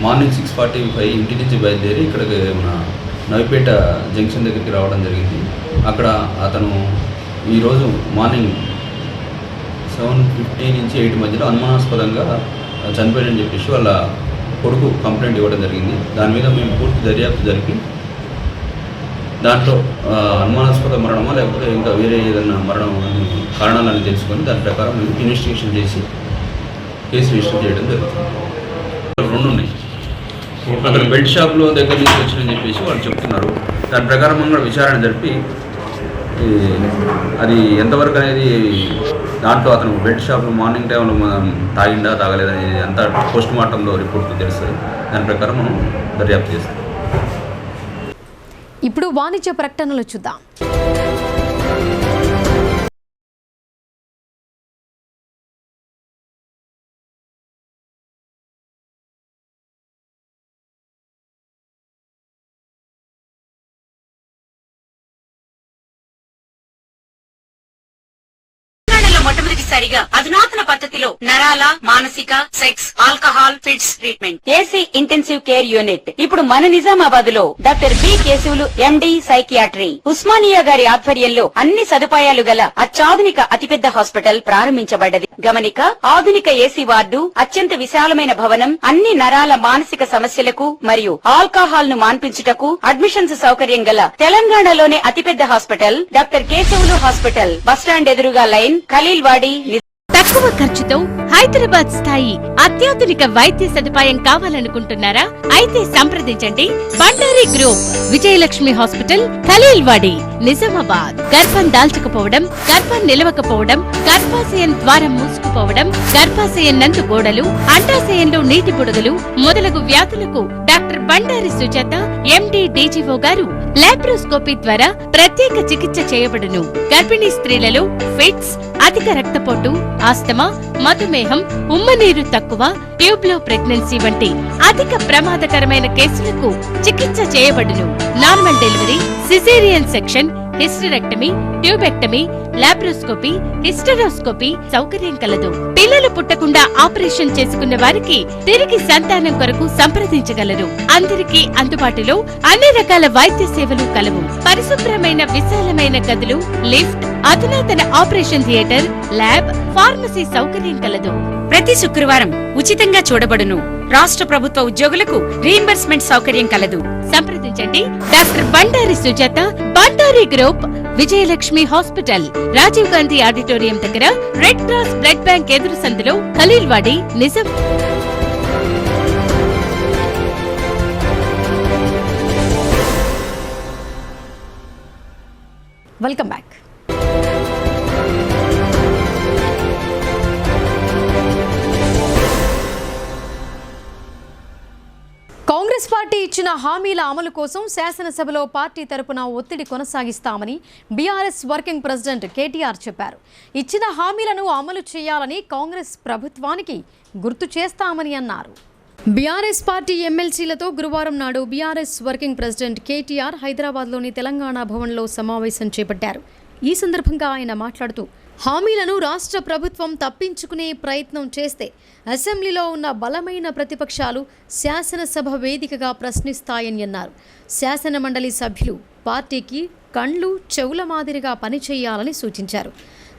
మార్నింగ్ 6:45 ఇంటి నుంచి బయలుదేరి ఇక్కడికి మన నవిపేట జంక్షన్ దగ్గరికి రావడం జరిగింది. అక్కడ అతను ఈరోజు మార్నింగ్ 7:50 నుంచి 8 మధ్యలో అనుమానాస్పదంగా చనిపోయాడని చెప్పేసి వాళ్ళ కొడుకు కంప్లైంట్ ఇవ్వడం జరిగింది. దాని మీద మేము పూర్తి దర్యాప్తు జరిపి దాంట్లో అనుమానాస్పద మరణమా లేకపోతే ఇంకా వేరే ఏదైనా మరణం కారణాలని తెలుసుకొని దాని ప్రకారం మేము ఇన్వెస్టిగేషన్ చేసి కేసు రిజిస్టర్ చేయడం జరుగుతుంది. 2 ఉన్నాయి. అతను బెల్ట్ షాప్లో దగ్గర నుంచి వచ్చిందని చెప్పేసి వాళ్ళు చెప్తున్నారు. దాని ప్రకారం మనం విచారణ జరిపి అది ఎంతవరకు అనేది దాంట్లో అతను బెల్ట్ షాప్లో మార్నింగ్ టైంలో తాగిందా తాగలేదనేది అంతా పోస్ట్ మార్టంలో రిపోర్ట్ తెలుస్తుంది. దాని ప్రకారం మనం దర్యాప్తు చేస్తాం. ఇప్పుడు వాణిజ్య ప్రకటనలు చూద్దాం. మొట్టమొదటిసారిగా అధునాతన పద్ధతిలో నరాల, మానసిక, sex, alcohol, fits treatment, AC intensive care unit ఇప్పుడు మన నిజామాబాద్ లో doctor B Keshavulu MD psychiatry Osmania గారి ఆధ్వర్యంలో అన్ని సదుపాయాలు గల అత్యాధునిక అతిపెద్ద హాస్పిటల్ ప్రారంభించబడ్డది. గమనిక, ఆధునిక ఏసీ వార్డు, అత్యంత విశాలమైన భవనం, అన్ని నరాల మానసిక సమస్యలకు మరియు ఆల్కహాల్ ను మాన్పించుటకు అడ్మిషన్స్ సౌకర్యం గల తెలంగాణలోనే అతిపెద్ద hospital doctor Keshavulu hospital. Bus stand ఎదురుగా లైన్, ఖలీల్వాడి. తక్కువ ఖర్చుతో హైదరాబాద్ స్థాయి అత్యాధునిక వైద్య సదుపాయం కావాలనుకుంటున్నారా? అయితే సంప్రదించండి బండారి గ్రూప్, విజయలక్ష్మి హాస్పిటల్, ఖలీల్వాడి, నిజామాబాద్. గర్భం దాల్చకపోవడం, గర్భం నిలవకపోవడం, గర్భాశయం ద్వారం మూసుకుపోవడం, గర్భాశయం నందు గోడలు, అండాశయంలో నీటి బుడగలు మొదలగు వ్యాధులకు డాక్టర్ బండారి సుజాత ఎండి డీజీఓ గారు లాప్రోస్కోపీ ద్వారా ప్రత్యేక చికిత్స చేయబడును. గర్భిణీ స్త్రీలలో ఫిట్స్, అధిక రక్తపోటు, ఆస్తమా, మధుమేహం, ఉమ్మనీరు తక్కువ, ట్యూబ్లో ప్రెగ్నెన్సీ వంటి అధిక ప్రమాదకరమైన కేసులకు చికిత్స చేయబడును. Normal delivery, caesarean section, hysterectomy, tubectomy, laparoscopy, hysteroscopy సౌకర్యం కలదు. పిల్లలు పుట్టకుండా ఆపరేషన్ చేసుకున్న వారికి తిరిగి సంతానం కొరకు సంప్రదించగలరు. అందరికీ అందుబాటులో అన్ని రకాల వైద్య సేవలు కలవు. పరిశుభ్రమైన విశాలమైన గదులు, లిఫ్ట్, అధునాతన ఆపరేషన్ థియేటర్, ల్యాబ్, ఫార్మసీ సౌకర్యం కలదు. ప్రతి శుక్రవారం ఉచితంగా చూడబడును. రాష్ట్ర ప్రభుత్వ ఉద్యోగులకు రీయింబర్స్మెంట్ సౌకర్యం కలదు. సంప్రదించండి doctor Bandari Sujatha, Bandari group, Vijayalakshmi hospital, Rajiv Gandhi auditorium దగ్గర, రెడ్ క్రాస్ బ్లడ్ బ్యాంక్ ఎదురు సందులో, Khaleelwadi, Nizam. Welcome back. Congress party ఇచ్చిన హామీల అమలు కోసం శాసనసభలో పార్టీ తరపున ఒత్తిడి కొనసాగిస్తామని బీఆర్ఎస్ వర్కింగ్ ప్రెసిడెంట్ కేటీఆర్ చెప్పారు. ఇచ్చిన హామీలను అమలు చేయాలని కాంగ్రెస్ ప్రభుత్వానికి గుర్తు చేస్తామని అన్నారు. బీఆర్ఎస్ పార్టీ ఎమ్మెల్సీలతో గురువారం నాడు బీఆర్ఎస్ వర్కింగ్ ప్రెసిడెంట్ కేటీఆర్ హైదరాబాద్లోని తెలంగాణ భవన్లో సమావేశం చేపట్టారు. ఈ సందర్భంగా ఆయన మాట్లాడుతూ హామీలను రాష్ట్ర ప్రభుత్వం తప్పించుకునే ప్రయత్నం చేస్తే అసెంబ్లీలో ఉన్న బలమైన ప్రతిపక్షాలు శాసనసభ వేదికగా ప్రశ్నిస్తాయని అన్నారు. శాసనమండలి సభ్యులు పార్టీకి కండ్లు చెవుల మాదిరిగా పనిచేయాలని సూచించారు.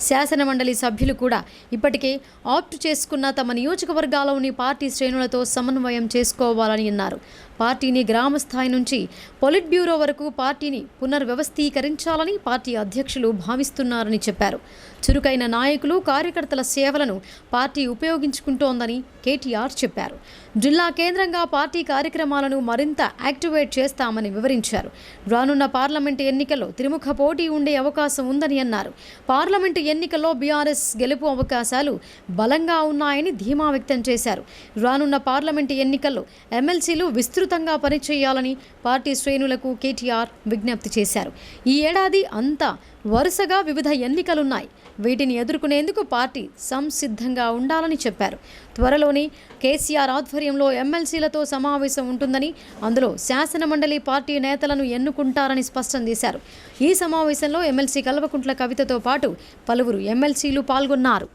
శాసనమండలి సభ్యులు కూడా ఇప్పటికే ఆప్ట్ చేసుకున్న తమ నియోజకవర్గాల్లోని పార్టీ శ్రేణులతో సమన్వయం చేసుకోవాలని అన్నారు. పార్టీని గ్రామ స్థాయి నుంచి పొలిట్ బ్యూరో వరకు పార్టీని పునర్వ్యవస్థీకరించాలని పార్టీ అధ్యక్షులు భావిస్తున్నారని చెప్పారు. చురుకైన నాయకులు, కార్యకర్తల సేవలను పార్టీ ఉపయోగించుకుంటోందని కేటీఆర్ చెప్పారు. జిల్లా కేంద్రంగా పార్టీ కార్యక్రమాలను మరింత యాక్టివేట్ చేస్తామని వివరించారు. రానున్న పార్లమెంటు ఎన్నికల్లో త్రిముఖ పోటీ ఉండే అవకాశం ఉందని అన్నారు. పార్లమెంటు ఎన్నికల్లో బీఆర్ఎస్ గెలుపు అవకాశాలు బలంగా ఉన్నాయని ధీమా వ్యక్తం చేశారు. రానున్న పార్లమెంటు ఎన్నికల్లో ఎమ్మెల్సీలు విస్తృతంగా పనిచేయాలని పార్టీ శ్రేణులకు కేటీఆర్ విజ్ఞప్తి చేశారు. ఈ ఏడాది అంతా వరుసగా వివిధ ఎన్నికలున్నాయి. వీటిని ఎదుర్కొనేందుకు పార్టీ సంసిద్ధంగా ఉండాలని చెప్పారు. త్వరలోనే కేసీఆర్ ఆధ్వర్యంలో ఎమ్మెల్సీలతో సమావేశం ఉంటుందని, అందులో శాసనమండలి పార్టీ నేతలను ఎన్నుకుంటారని స్పష్టం చేశారు. ఈ సమావేశంలో ఎమ్మెల్సీ కల్వకుంట్ల కవితతో పాటు పలువురు ఎమ్మెల్సీలు పాల్గొన్నారు.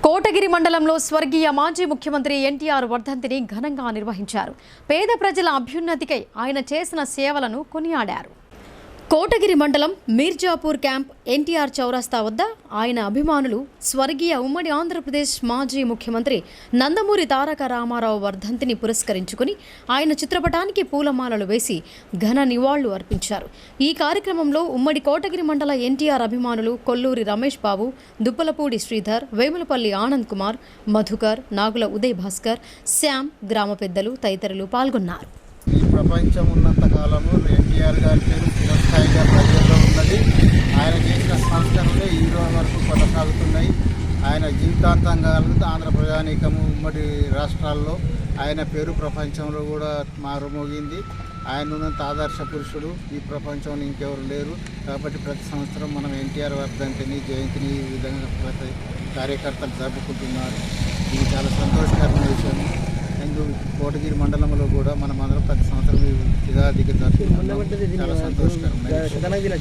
కోటగిరి మండలంలో స్వర్గీయ మాజీ ముఖ్యమంత్రి ఎన్టీఆర్ వర్ధంతిని ఘనంగా నిర్వహించారు. పేద ప్రజల అభ్యున్నతికై ఆయన చేసిన సేవలను కొనియాడారు. కోటగిరి మండలం మీర్జాపూర్ క్యాంప్ ఎన్టీఆర్ చౌరస్తా వద్ద ఆయన అభిమానులు స్వర్గీయ ఉమ్మడి ఆంధ్రప్రదేశ్ మాజీ ముఖ్యమంత్రి నందమూరి తారక రామారావు వర్ధంతిని పురస్కరించుకుని ఆయన చిత్రపటానికి పూలమాలలు వేసి ఘన నివాళులు అర్పించారు. ఈ కార్యక్రమంలో ఉమ్మడి కోటగిరి మండల ఎన్టీఆర్ అభిమానులు కొల్లూరి రమేష్ బాబు, దుప్పలపూడి శ్రీధర్, వేములపల్లి ఆనంద్ కుమార్, మధుకర్, నాగుల ఉదయ్ భాస్కర్, శ్యామ్, గ్రామ పెద్దలు తదితరులు పాల్గొన్నారు. ఈ ప్రపంచం ఉన్నంత కాలము ఎన్టీఆర్ గారి పేరు చిరస్థాయిగా ప్రజల్లో ఉన్నది. ఆయన చేసిన సంస్కరణలు ఈ రోజు వరకు కొనసాగుతున్నాయి. ఆయన జీవితాంతంగా ఆంధ్ర ప్రజానీకము ఉమ్మడి రాష్ట్రాల్లో ఆయన పేరు ప్రపంచంలో కూడా మారుమోగింది. ఆయన ఉన్నంత ఆదర్శ పురుషుడు ఈ ప్రపంచంలో ఇంకెవరు లేరు. కాబట్టి ప్రతి సంవత్సరం మనం ఎన్టీఆర్ వర్ధంతిని, జయంతిని ఈ విధంగా ప్రతి కార్యకర్తలు జరుపుకుంటున్నారు. ఇది చాలా సంతోషకరమైన విషయం. కోటగిరి మండలంలో కూడా మనం అందరం ప్రతి సంవత్సరం చాలా సంతోషకరమైన.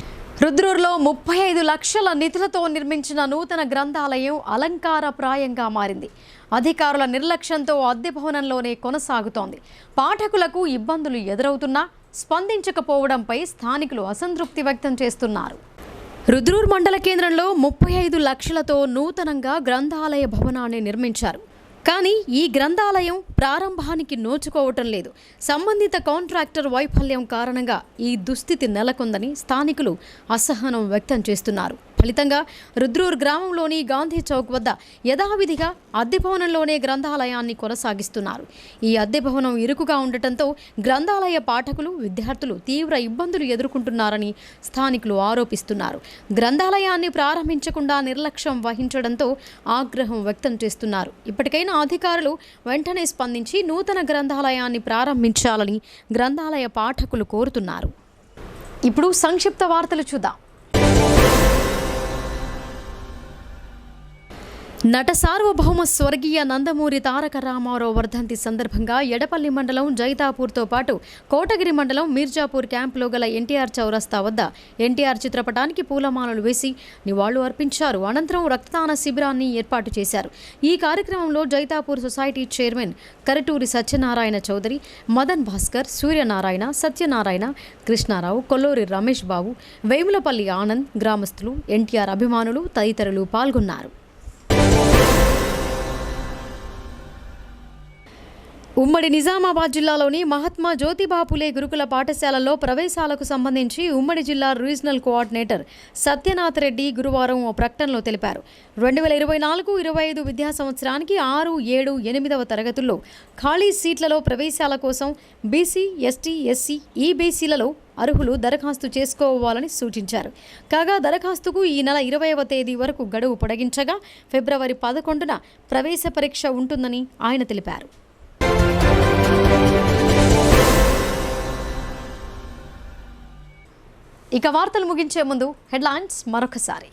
రుద్రూరులో 35 లక్షల నిధులతో నిర్మించిన నూతన గ్రంథాలయం అలంకారప్రాయంగా మారింది. అధికారుల నిర్లక్ష్యంతో అద్దె భవనంలోనే కొనసాగుతోంది. పాఠకులకు ఇబ్బందులు ఎదురవుతున్నా స్పందించకపోవడంపై స్థానికులు అసంతృప్తి వ్యక్తం చేస్తున్నారు. రుద్రూరు మండల కేంద్రంలో 35 లక్షలతో నూతనంగా గ్రంథాలయ భవనాన్ని నిర్మించారు. కానీ ఈ గ్రంథాలయం ప్రారంభానికి నోచుకోవటం లేదు. సంబంధిత కాంట్రాక్టర్ వైఫల్యం కారణంగా ఈ దుస్థితి నెలకొందని స్థానికులు అసహనం వ్యక్తం చేస్తున్నారు. ఫలితంగా రుద్రూర్ గ్రామంలోని గాంధీ చౌక్ వద్ద యథావిధిగా అద్దె భవనంలోనే గ్రంథాలయాన్ని కొనసాగిస్తున్నారు. ఈ అద్దె భవనం ఇరుకుగా ఉండటంతో గ్రంథాలయ పాఠకులు, విద్యార్థులు తీవ్ర ఇబ్బందులు ఎదుర్కొంటున్నారని స్థానికులు ఆరోపిస్తున్నారు. గ్రంథాలయాన్ని ప్రారంభించకుండా నిర్లక్ష్యం వహించడంతో ఆగ్రహం వ్యక్తం చేస్తున్నారు. ఇప్పటికైనా అధికారులు వెంటనే స్పందించి నూతన గ్రంథాలయాన్ని ప్రారంభించాలని గ్రంథాలయ పాఠకులు కోరుతున్నారు. ఇప్పుడు సంక్షిప్త వార్తలు చూద్దాం. నట సార్వభౌమ స్వర్గీయ నందమూరి తారక రామారావు వర్ధంతి సందర్భంగా ఎడపల్లి మండలం జైతాపూర్తో పాటు కోటగిరి మండలం మీర్జాపూర్ క్యాంపులో గల ఎన్టీఆర్ చౌరస్తా వద్ద ఎన్టీఆర్ చిత్రపటానికి పూలమాలలు వేసి నివాళులు అర్పించారు. అనంతరం రక్తదాన శిబిరాన్ని ఏర్పాటు చేశారు. ఈ కార్యక్రమంలో జైతాపూర్ సొసైటీ చైర్మన్ కరటూరి సత్యనారాయణ చౌదరి, మదన్ భాస్కర్, సూర్యనారాయణ, సత్యనారాయణ, కృష్ణారావు, కొల్లూరి రమేష్ బాబు, వేములపల్లి ఆనంద్, గ్రామస్తులు, ఎన్టీఆర్ అభిమానులు తదితరులు పాల్గొన్నారు. ఉమ్మడి నిజామాబాద్ జిల్లాలోని మహాత్మా జ్యోతిబా ఫులే గురుకుల పాఠశాలల్లో ప్రవేశాలకు సంబంధించి ఉమ్మడి జిల్లా రీజనల్ కోఆర్డినేటర్ సత్యనాథ్ రెడ్డి గురువారం ఓ ప్రకటనలో తెలిపారు. 2024-25 విద్యా సంవత్సరానికి 6, 7, 8వ తరగతుల్లో ఖాళీ సీట్లలో ప్రవేశాల కోసం బీసీ, ఎస్టీ, ఎస్సీ, ఈబీసీలలో అర్హులు దరఖాస్తు చేసుకోవాలని సూచించారు. కాగా దరఖాస్తుకు ఈ నెల 20వ తేదీ వరకు గడువు పొడిగించగా ఫిబ్రవరి 11న ప్రవేశ పరీక్ష ఉంటుందని ఆయన తెలిపారు. ఇక వార్తలు ముగించే ముందు హెడ్లైన్స్ మరొకసారి.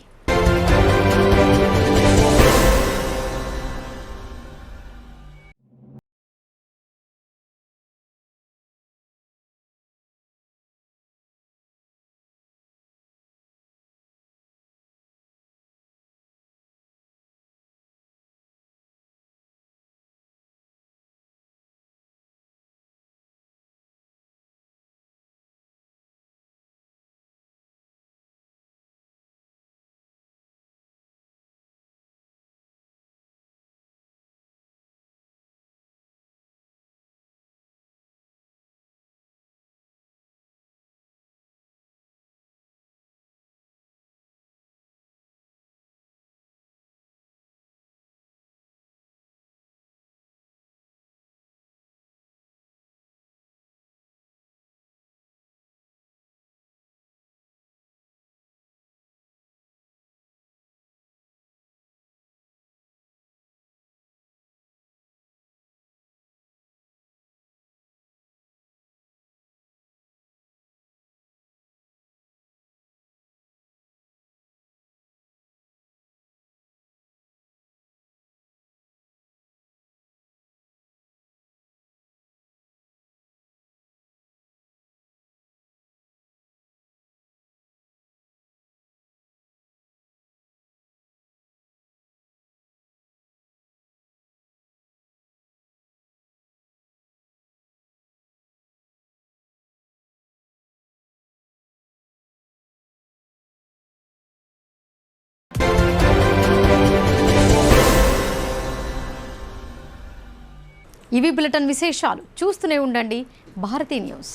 ఇవి బులెటిన్ విశేషాలు. చూస్తూనే ఉండండి భారతీ న్యూస్.